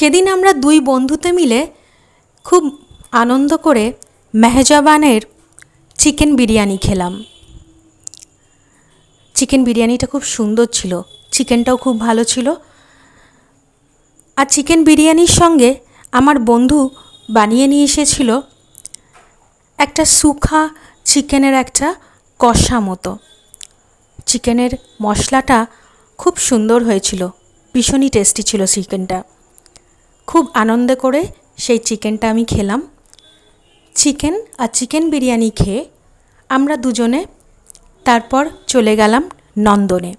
সেদিন আমরা দুই বন্ধুতে মিলে খুব আনন্দ করে মেহজাবানের চিকেন বিরিয়ানি খেলাম। চিকেন বিরিয়ানিটা খুব সুন্দর ছিল, চিকেনটাও খুব ভালো ছিল। আর চিকেন বিরিয়ানির সঙ্গে আমার বন্ধু বানিয়ে নিয়ে এসেছিল একটা শুখা চিকেনের একটা কষা মতো। চিকেনের মশলাটা খুব সুন্দর হয়েছিল, ভীষণই টেস্টি ছিল চিকেনটা। খুব আনন্দ করে সেই চিকেনটা আমি খেলাম। চিকেন আর চিকেন বিরিয়ানি খেয়ে আমরা দুজনে তারপর চলে গেলাম নন্দনে।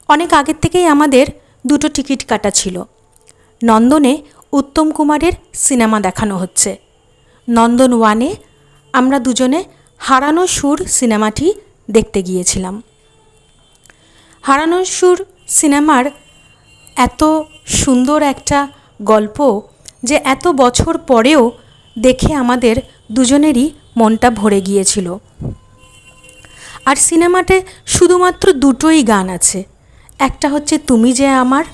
অনেক আগের থেকেই আমাদের দুটো টিকিট কাটা ছিল। নন্দনে উত্তম কুমারের সিনেমা দেখানো হচ্ছে। নন্দন ওয়ানে আমরা দুজনে হারানো সুর সিনেমাটি দেখতে গিয়েছিলাম। হারানো সুর সিনেমার এত সুন্দর একটা গল্প যে এত বছর পরেও দেখে আমাদের দুজনেরই মনটা ভরে গিয়েছিল। আর সিনেমাতে শুধুমাত্র দুটোই গান আছে, একটা হচ্ছে তুমি যে আমার,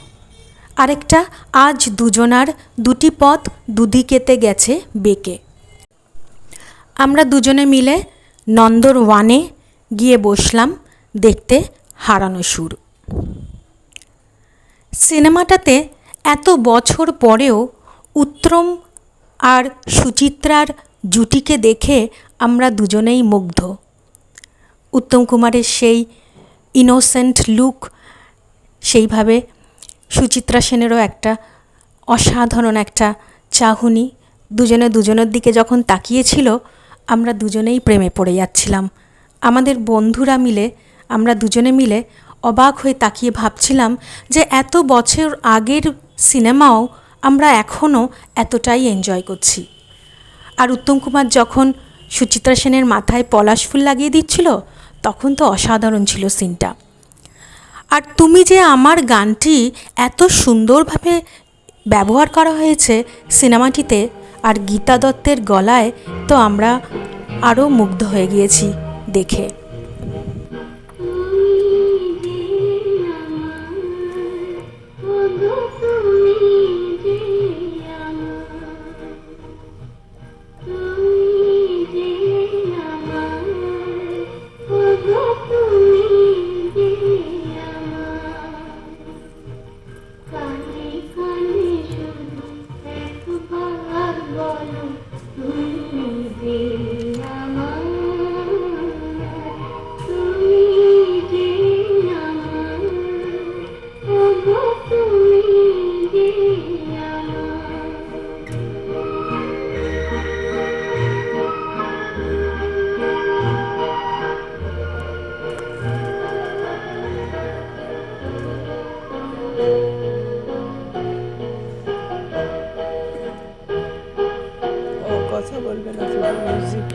আরেকটা আজ দুজনার দুটি পথ দুদিকেতে গেছে বেঁকে। আমরা দুজনে মিলে নন্দন ওয়ানে গিয়ে বসলাম দেখতে হারানো সুর। সিনেমাটাতে এত বছর পরেও উত্তম আর সুচিত্রার জুটিকে দেখে আমরা দুজনেই মুগ্ধ। উত্তম কুমারের সেই ইনোসেন্ট লুক, সেইভাবে সুচিত্রা সেনেরও একটা অসাধারণ একটা চাহনি। দুজনে দুজনের দিকে যখন তাকিয়েছিল আমরা দুজনেই প্রেমে পড়ে যাচ্ছিলাম। আমাদের বন্ধুরা মিলে আমরা দুজনে মিলে অবাক হয়ে তাকিয়ে ভাবছিলাম যে এত বছর আগের সিনেমাও আমরা এখনও এতটাই এনজয় করছি। আর উত্তম কুমার যখন সুচিত্রা সেনের মাথায় পলাশ ফুল লাগিয়ে দিচ্ছিল তখন তো অসাধারণ ছিল সিনটা। আর তুমি যে আমার গানটি এত সুন্দরভাবে ব্যবহার করা হয়েছে সিনেমাটিতে, আর গীতা দত্তের গলায় তো আমরা আরও মুগ্ধ হয়ে গিয়েছি দেখে। কথা বলবে না, শুধু মিউজিক।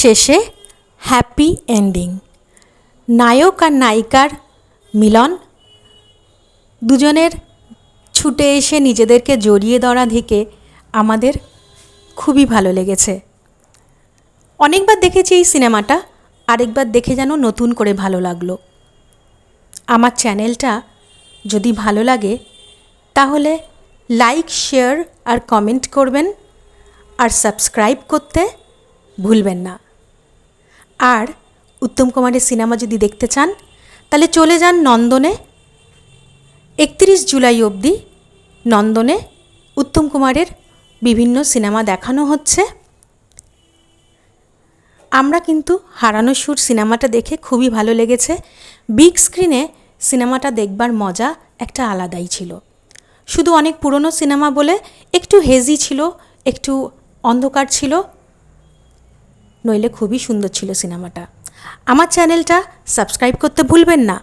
শেষে হ্যাপি এন্ডিং, নায়ক আর নায়িকার মিলন, দুজনের ছুটে এসে নিজেদেরকে জড়িয়ে ধরা দেখে আমাদের খুবই ভালো লেগেছে। অনেকবার দেখেছি এই সিনেমাটা, আরেকবার দেখে যেন নতুন করে ভালো লাগলো। আমার চ্যানেলটা যদি ভালো লাগে তাহলে লাইক, শেয়ার আর কমেন্ট করবেন, আর সাবস্ক্রাইব করতে ভুলবেন না। আর উত্তম কুমারের সিনেমা যদি দেখতে চান তাহলে চলে যান নন্দনে। 31 জুলাই অবধি নন্দনে উত্তম কুমারের বিভিন্ন সিনেমা দেখানো হচ্ছে। আমরা কিন্তু হারানো সুর সিনেমাটা দেখে খুবই ভালো লেগেছে। বিগ স্ক্রিনে সিনেমাটা দেখবার মজা একটা আলাদাই ছিল। শুধু অনেক পুরনো সিনেমা বলে একটু হেজি ছিল, একটু অন্ধকার ছিল, নইলে খুবই সুন্দর ছিল সিনেমাটা। আমার চ্যানেলটা সাবস্ক্রাইব করতে ভুলবেন না।